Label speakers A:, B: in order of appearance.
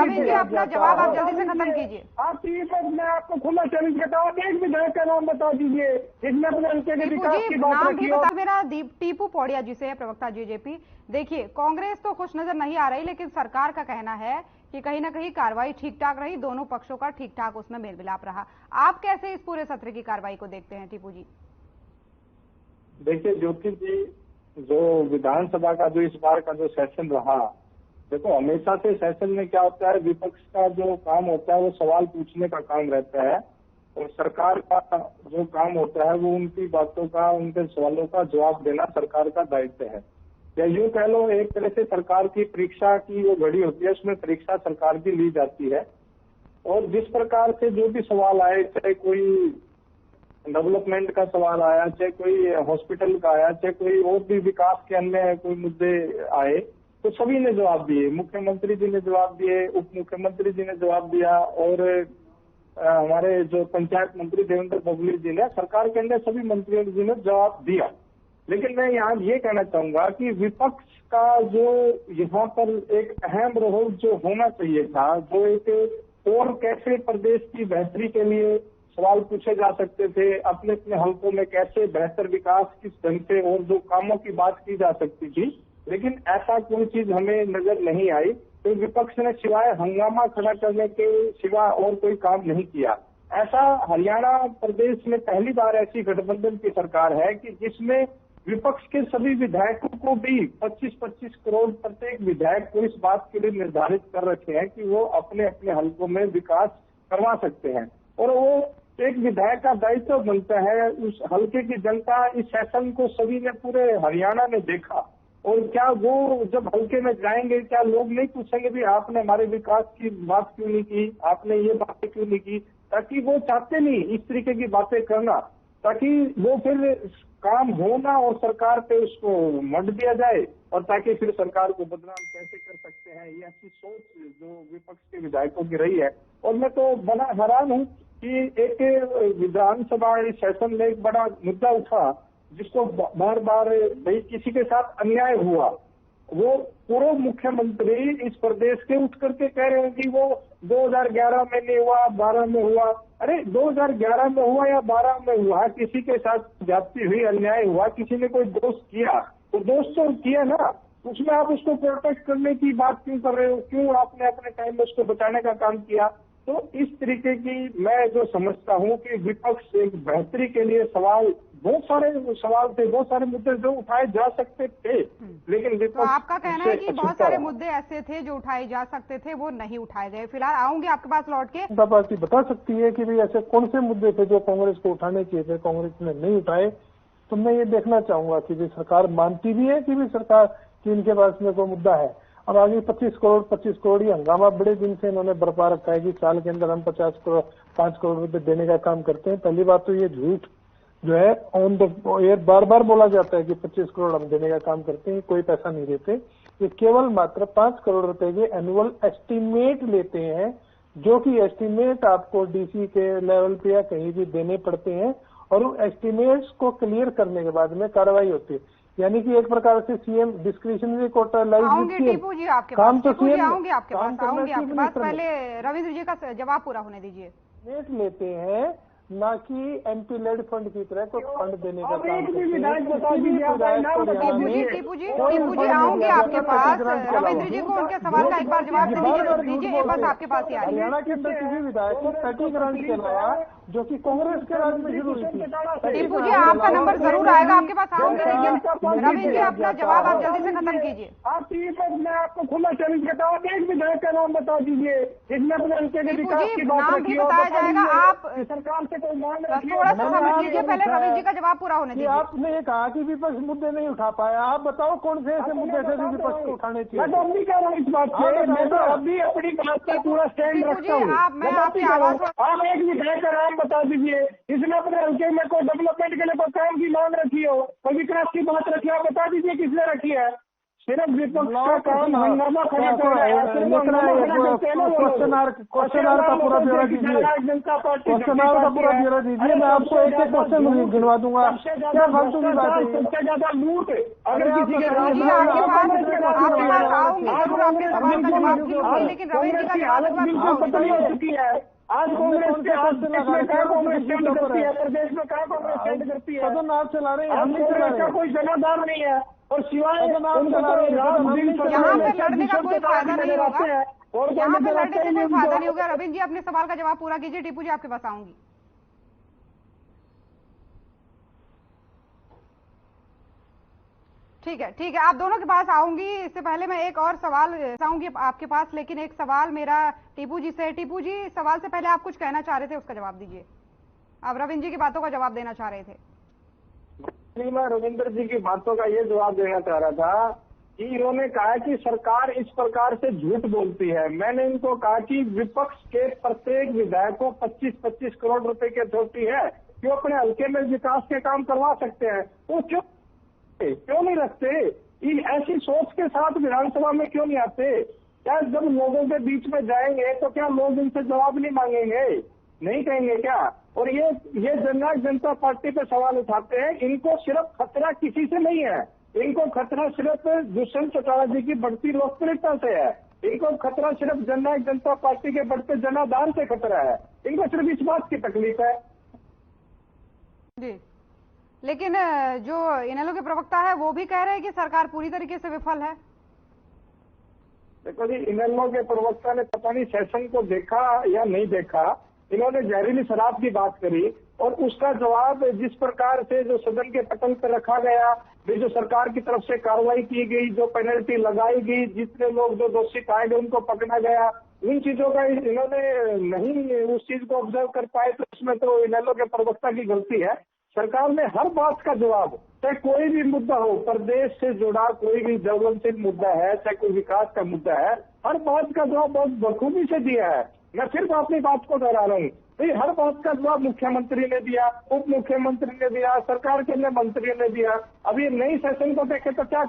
A: अभी जी अपना जवाब आप जल्दी से खत्म कीजिए।
B: आप टीवी पर मैं आपको खुला चैलेंज करता हूँ, एक विधायक का नाम बता दीजिए जिसने अपने हल्के के विकास की बात
A: नाम भी
B: रखी हो।
A: बता। मेरा टीपू पौड़िया जी से है, प्रवक्ता जेजेपी। देखिए, कांग्रेस तो खुश नजर नहीं आ रही, लेकिन सरकार का कहना है कि कहीं ना कहीं कार्रवाई ठीक ठाक रही, दोनों पक्षों का ठीक ठाक उसमें मेल मिलाप रहा। आप कैसे इस पूरे सत्र की कार्रवाई को देखते हैं टीपू जी?
B: देखिए ज्योति जी, जो विधानसभा का जो इस बार का जो सेशन रहा, देखो हमेशा से सेशन में क्या होता है, विपक्ष का जो काम होता है वो सवाल पूछने का काम रहता है और सरकार का जो काम होता है वो उनकी बातों का, उनके सवालों का जवाब देना सरकार का दायित्व है। या यूं कह लो, एक तरह से सरकार की परीक्षा की वो घड़ी होती है, उसमें परीक्षा सरकार की ली जाती है और जिस प्रकार से जो भी सवाल आए, चाहे कोई डेवलपमेंट का सवाल आया, चाहे कोई हॉस्पिटल का आया, चाहे कोई और भी विकास के अन्य कोई मुद्दे आए, तो सभी ने जवाब दिए। मुख्यमंत्री जी ने जवाब दिए, उप मुख्यमंत्री जी ने जवाब दिया और हमारे जो पंचायत मंत्री देवेंद्र फडणवीस जी ने, सरकार के अंदर सभी मंत्रियों जी ने जवाब दिया। लेकिन मैं यहाँ ये कहना चाहूंगा कि विपक्ष का जो यहाँ पर एक अहम रोल जो होना चाहिए था, जो एक और कैसे प्रदेश की बेहतरी के लिए सवाल पूछे जा सकते थे, अपने अपने हलकों में कैसे बेहतर विकास किस ढंग से और जो कामों की बात की जा सकती थी, लेकिन ऐसा कोई चीज हमें नजर नहीं आई। तो विपक्ष ने सिवाय हंगामा खड़ा करने के सिवा और कोई काम नहीं किया। ऐसा हरियाणा प्रदेश में पहली बार ऐसी गठबंधन की सरकार है कि जिसमें विपक्ष के सभी विधायकों को भी 25-25 करोड़ प्रत्येक विधायक को इस बात के लिए निर्धारित कर रखे हैं कि वो अपने अपने हलकों में विकास करवा सकते हैं और वो एक विधायक का दायित्व बनता है। उस हल्के की जनता इस सेशन को सभी ने, पूरे हरियाणा ने देखा और क्या वो जब हल्के में जाएंगे, क्या लोग नहीं पूछेंगे भी आपने हमारे विकास की बात क्यों नहीं की, आपने ये बातें क्यों नहीं की? ताकि वो चाहते नहीं इस तरीके की बातें करना, ताकि वो फिर काम हो ना और सरकार पे उसको मत दिया जाए और ताकि फिर सरकार को बदनाम कैसे कर सकते हैं, ये ऐसी सोच जो विपक्ष के विधायकों की रही है। और मैं तो बड़ा हैरान हूँ कि एक विधानसभा सेशन में एक बड़ा मुद्दा उठा जिसको बार बार भाई किसी के साथ अन्याय हुआ, वो पूर्व मुख्यमंत्री इस प्रदेश के उठ करके कह रहे हैं कि वो 2011 में नहीं हुआ, 12 में हुआ। अरे 2011 में हुआ या 12 में हुआ, किसी के साथ जाती हुई अन्याय हुआ, किसी ने कोई दोष किया तो दोष तो किया ना, उसमें आप उसको प्रोटेक्ट करने की बात क्यों कर रहे हो? क्यों आपने अपने टाइम में उसको बचाने का काम किया? तो इस तरीके की मैं जो समझता हूँ कि विपक्ष एक बेहतरी के लिए सवाल, बहुत सारे सवाल थे, बहुत सारे मुद्दे जो उठाए जा सकते थे, लेकिन विपक्ष
A: तो आपका कहना है कि बहुत सारे मुद्दे ऐसे थे जो उठाए जा सकते थे, वो नहीं उठाए गए। फिलहाल आऊंगी आपके पास लौट के।
C: जनता पार्टी बता सकती है कि भाई ऐसे कौन से मुद्दे थे जो कांग्रेस को उठाने चाहिए थे, कांग्रेस ने नहीं उठाए। तो मैं ये देखना चाहूंगा कि भाई सरकार मानती भी है कि भाई सरकार की इनके पास में कोई मुद्दा है। अब आगे 25 करोड़ ये हंगामा बड़े दिन से इन्होंने बरपा रखा है कि साल के अंदर हम 5 करोड़ रुपए देने का काम करते हैं। पहली बात तो ये झूठ जो है ऑन द एयर बार बार बोला जाता है कि 25 करोड़ हम देने का काम करते हैं, कोई पैसा नहीं देते। ये केवल मात्र 5 करोड़ रुपए के एनुअल एस्टीमेट लेते हैं, जो कि एस्टीमेट आपको डीसी के लेवल पे या कहीं भी देने पड़ते हैं और उन एस्टीमेट्स को क्लियर करने के बाद में कार्रवाई होती है। यानी कि एक प्रकार से सीएम डिस्क्रिशनरी कोटा लाइज
A: काम तो सीएम आऊंगी आपके पास। पहले रविंद्र जी का जवाब पूरा होने दीजिए।
C: रेट लेते हैं, ना कि एमपी लेड फंड की तरह कोई फंड देने का काम
A: टीपू जी आऊंगी आपके पास। रविंद्र जी को उनके सवाल का एक बार जवाब दीजिए, बस आपके पास ही आ रही है।
C: हरियाणा के अंदर किसी विधायक को पैटी ग्रांट के अलावा, जो कि कांग्रेस के राज में शुरू हुई थी।
A: टीपू जी आपका नंबर जरूर आएगा, आपके पास आऊंगी। रविंद्र जी अपना जवाब आप जल्दी से खत्म कीजिए।
B: आप टीवी पर मैं आपको खुला चैलेंज करता हूँ, एक विधायक का नाम बता दीजिए जिसने अपने हल्के के विकास की बात रखी हो।
A: बताया जाएगा। आप
B: सरकार से कोई मांग
A: थोड़ा सा समझ लीजिए, पहले रविंद्र जी का जवाब पूरा होने दीजिए।
C: आपने ये कहा कि विपक्ष मुद्दे नहीं उठा पाया, आप बताओ कौन से ऐसे मुद्दे थे जो विपक्ष को उठाने चाहिए?
B: मैं तो अभी कह रहा हूँ इस बात पे, मैं तो अभी अपनी बात का पूरा स्टैंड रखता हूँ। आप एक विधायक का नाम बता दीजिए इसने अपने हल्के में कोई डेवलपमेंट के लिए कोई काम की मांग रखी हो, कोई विकास की बात रखी हो, आप बता दीजिए किसने रखी है। सिर्फ विपक्ष का काम हंगामा खड़ा करना है।
C: क्वेश्चन आवर का पूरा ब्यौरा दीजिए, क्वेश्चन आवर का पूरा ब्यौरा दीजिए, मैं आपको एक एक क्वेश्चन गिनवा दूंगा। क्या फालतू की बात है?
B: सबसे ज्यादा लूट अगर किसी के हो चुकी है। आज कांग्रेस के कांग्रेस स्टैंड करती है, प्रदेश में कहाँ कांग्रेस स्टैंड करती है?
C: सदन आप चला रहे हैं, हम नहीं चला
B: कांग्रेस का
C: रहे।
B: कोई जनाधार नहीं है और सिवाय
A: यहाँ पे लड़ने का कोई फायदा नहीं होगा, यहाँ पे लड़ने से कोई फायदा नहीं होगा। रविंद्र जी अपने सवाल का जवाब पूरा कीजिए, टीपू जी आपके पास आऊंगी। ठीक है, आप दोनों के पास आऊंगी। इससे पहले मैं एक और सवाल आऊंगी आपके पास, लेकिन एक सवाल मेरा टीपू जी से। टीपू जी, सवाल से पहले आप कुछ कहना चाह रहे थे, उसका जवाब दीजिए। आप रविंद्र जी की बातों का जवाब देना चाह रहे थे।
B: मैं रविंद्र जी की बातों का ये जवाब देना चाह रहा था कि इन्होंने कहा कि सरकार इस प्रकार से झूठ बोलती है। मैंने इनको कहा कि विपक्ष के प्रत्येक विधायक को 25-25 करोड़ रुपए की अथॉरिटी है, जो अपने हल्के में विकास के काम करवा सकते हैं। वो क्यों नहीं रखते? ऐसी सोच के साथ विधानसभा में क्यों नहीं आते? क्या जब लोगों के बीच में जाएंगे तो क्या लोग इनसे जवाब नहीं मांगेंगे? नहीं कहेंगे क्या? और ये जननायक जनता पार्टी पे सवाल उठाते हैं। इनको सिर्फ खतरा किसी से नहीं है, इनको खतरा सिर्फ दुष्यंत चौटाला जी की बढ़ती लोकप्रियता से है। इनको खतरा सिर्फ जननायक जनता पार्टी के बढ़ते जनाधार से खतरा है। इनको सिर्फ इस बात की तकलीफ है
A: जी। लेकिन जो इनेलो के प्रवक्ता है वो भी कह रहे हैं कि सरकार पूरी तरीके से विफल है।
B: देखो जी, इनेलो के प्रवक्ता ने पता नहीं सेशन को देखा या नहीं देखा, इन्होंने जहरीली शराब की बात करी और उसका जवाब जिस प्रकार से जो सदन के पटल पर रखा गया, जो सरकार की तरफ से कार्रवाई की गई, जो पेनल्टी लगाई गई, जितने लोग जो दोषी पाए गए उनको पकड़ा गया, उन चीजों का इन्होंने नहीं उस चीज को ऑब्जर्व कर पाए, तो इसमें तो इनेलो के प्रवक्ता की गलती है। सरकार ने हर बात का जवाब, चाहे कोई भी मुद्दा हो, प्रदेश से जुड़ा कोई भी ज्वलनशील मुद्दा है, चाहे कोई विकास का मुद्दा है, हर बात का जवाब बहुत बखूबी से दिया है। मैं सिर्फ अपनी बात को दोहरा रहा हूँ। तो हर बात का जवाब मुख्यमंत्री ने दिया, उप मुख्यमंत्री ने दिया, सरकार के अन्य मंत्रियों ने दिया। अभी नई सेशन को देखे तो क्या